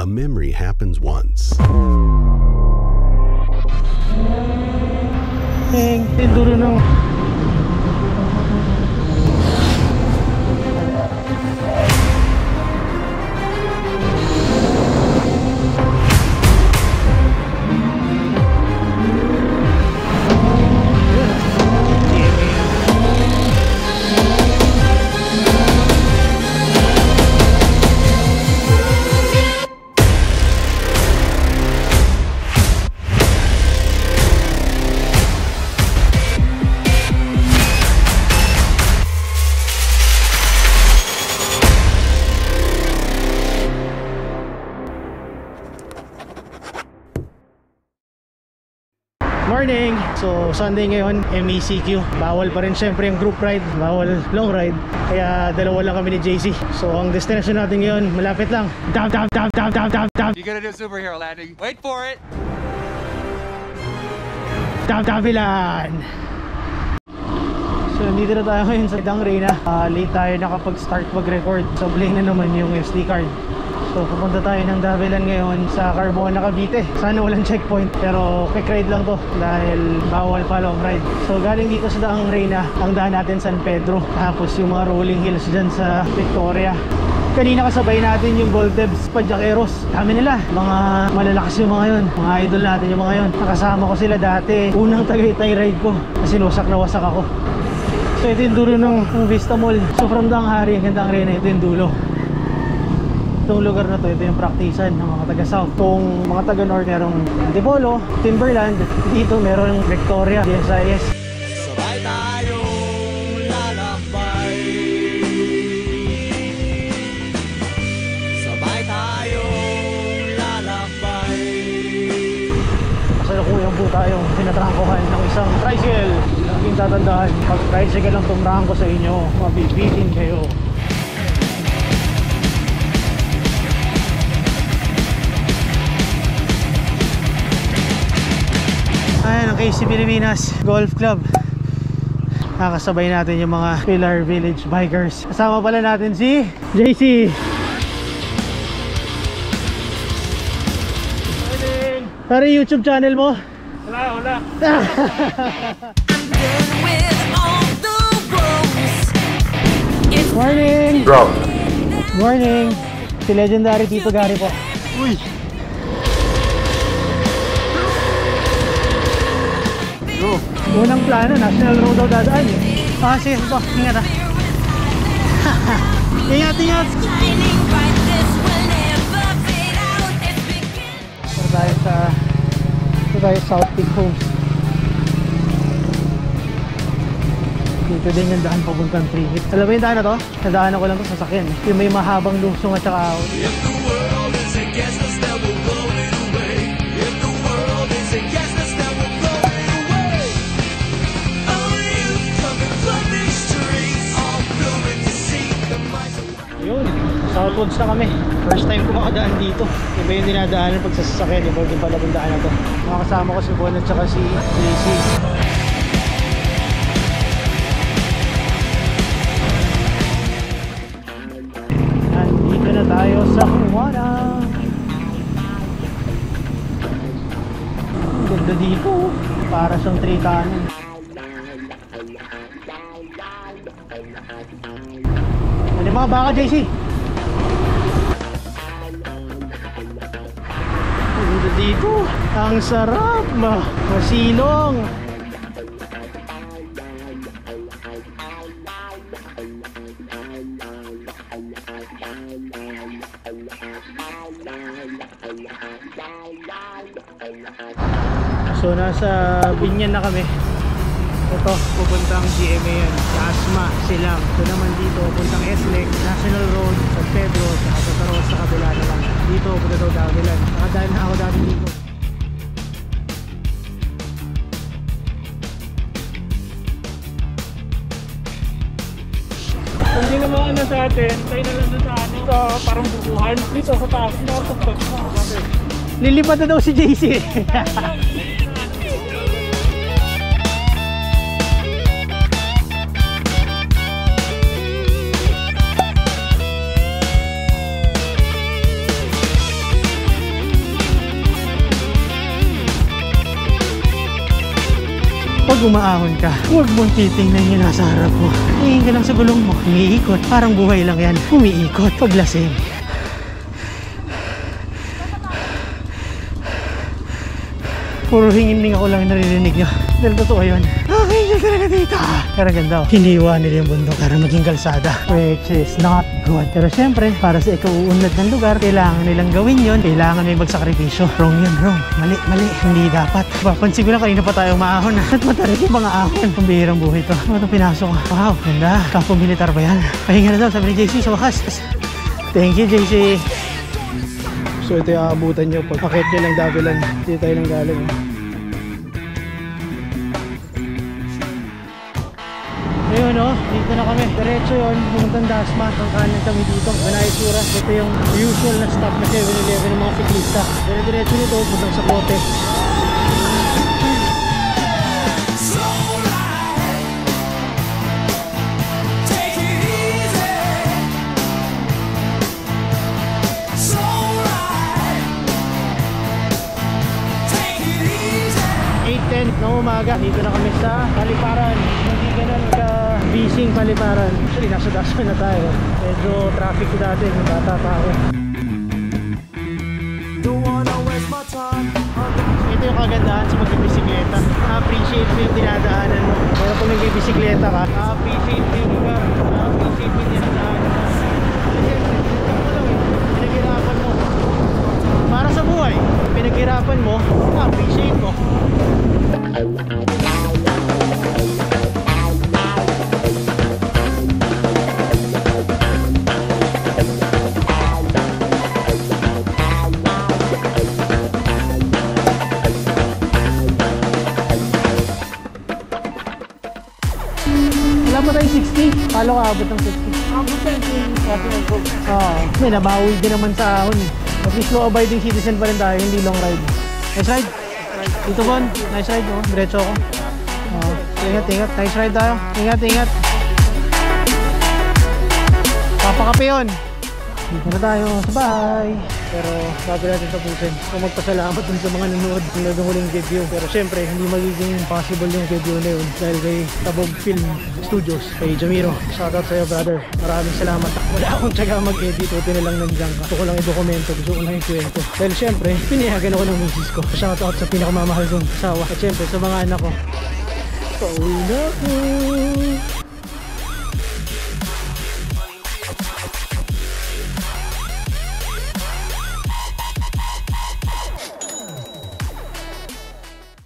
A memory happens once. Dulo ng morning! So Sunday ngayon, MECQ. Bawal pa rin syempre yung group ride, bawal long ride. Kaya dalawa lang kami ni JC. So ang destination natin ngayon, malapit lang. Dab. You gonna do superhero landing? Wait for it! Davilan! So nandito na tayo ngayon sa Dang Reyna. Late tayo nakapag-start mag-record. So blame na naman yung SD card. So pupunta tayo ng Davilan ngayon sa Carmona, Cavite. Sana walang checkpoint, pero quick ride lang to dahil bawal pa long ride. So galing dito sa Dang Reyna, ang daan natin San Pedro, tapos yung mga rolling hills dyan sa Victoria. Kanina kasabay natin yung Goldebs Pajaqueros. Dami nila, mga malalakas yung mga yun, mga idol natin yung mga yun. Nakasama ko sila dati, unang Tagaytay ride ko, kasi wasak na wasak ako. So ito yung dulo ng Vista Mall. So from Dang Hari hanggang Dang Reyna, ito yung dulo. Itong lugar na to, ito yung praktisan ng mga taga-south. Kung mga taga-north, merong Antipolo, Timberland. Dito meron Victoria, DSIS. Sabay tayong lalakbay. Sabay tayong lalakbay. Kasalukuyan po tayong pinatrangkohan ng isang tricycle. Laging tatandaan, pag tricycle ang tumrangko sa inyo, mabibitin kayo. Ayan ang KC Pilipinas Golf Club. Nakasabay natin yung mga Pilar Village Bikers. Kasama pala natin si JC. Pero YouTube channel mo? Wala. Morning! Bro. Morning! Si Legendary Tito Gary po. Uy! Unang plano, National Road daw dadaan eh. Sige po, ingat ha. Ingat! Ito tayo South Peak Homes. Dito din yung daan papuntang Trihit. Alam mo yung daan na to? Nadaanan ko lang to sa sakyan. Yung may mahabang lusong at saka out. If the world is against us, then we'll blow it away. If the world is against us, then we'll blow it away. All you come and flood these streets, all building to see the minds of Yun, Southwoods na kami. First time ko makadaan dito. Iba yung dinadaanan pag sa sasakyan. Iba yung pala yung daan na to. Makakasama ko si Bon at saka si JC. Nandito na tayo sa Humana. Ang ganda dito. Para siyang 3 kanan. Ano mga baka, JC? Dito, ang sarap, masilong. So nasa Binyan na kami. Ito, pupuntang GMA yan, Asma, Silang. Ito naman dito, pupuntang SLEC, National Road, San Pedro, sa Taros, sa kabila na lang. Dito, punta daw Davilan. Nakadaan na ako dati dito. Hindi naman ano sa atin, tayo na lang sa ano, sa parang bubuhan. Dito sa taas, nakatagtag na kasi. Lilipad na daw si JC. Pag umaahon ka, huwag mong titingnan yung nasa harap mo. Tingin ka lang sa gulong mo, umiikot. Parang buhay lang yan, umiikot. Paglasing. Puro hingin ako lang naririnig nyo. Dahil totoo yun. Okay, yun talaga dito. Pero ganda. Hiniwa nila yung bundok para maging kalsada. Which is not good. Pero syempre, para sa ikauunlad ng lugar, kailangan nilang gawin yun. Kailangan may magsakripisyo. Wrong yun, wrong. Mali, mali. Hindi dapat. Papansin ko lang kanina pa tayo maahon. At matarik yung mga ahon. Ang bihirang buhay ito. Ano itong pinasok? Wow, ganda. Kampo militar ba yan? Pahinga na daw, sabi ni JC sa wakas. Thank you, JC. So ito yung aabutan nyo pag akit nyo ng Davilan. Dito tayo nang galing. Ayun o, dito na kami. Diretso yun, pumuntang Dasma. Ang kanan kami dito, Banayasura. Ito yung usual na stop na 7-Eleven ng mga siklista. Pero diretso nito, puntang sa Kote. ng umaga. Dito na kami sa Paliparan. Hindi ganun ka-busy Paliparan. Actually, nasa Dasma na tayo. Medyo traffic dati, bata pa ako. Ito yung kagandahan sa magbibisikleta. Na-appreciate mo yung dinadaanan mo. Pero kung nagbibisikleta ka, na-appreciate mo yung lugar. Na-appreciate mo yung dinadaanan mo. Kasi pinaghirapan mo. Para sa buhay, pinaghirapan mo, na-appreciate mo. Wala pa tayo 60. Palo ka abot ng 60. Abot tayo yung ating mag-go. May nabawi din naman sa ahon eh. At least law abiding citizen pa rin tayo, hindi long ride. Nice ride? Dito Bon, nice ride oh. Diretso ako. Ingat, ingat. Nice ride tayo. Ingat, ingat. Papakape yun. Dito na tayo. Bye! Pero bago natin tapusin, kung magpasalamat dun sa mga nanonood ng huling video. Pero syempre, hindi magiging possible yung video na yun dahil kay Tabog Film Studios, kay Jamiro. Shoutout sa'yo brother. Maraming salamat. Wala akong tsaga mag-edit. Buti na lang nandiyan ka. Gusto ko lang i-dokumento. Gusto ko lang i-kwento. Dahil syempre, pinayagan ako ng misis ko. Shoutout sa pinakamamahal kong asawa. At syempre, sa mga anak ko. Pauwi na ako.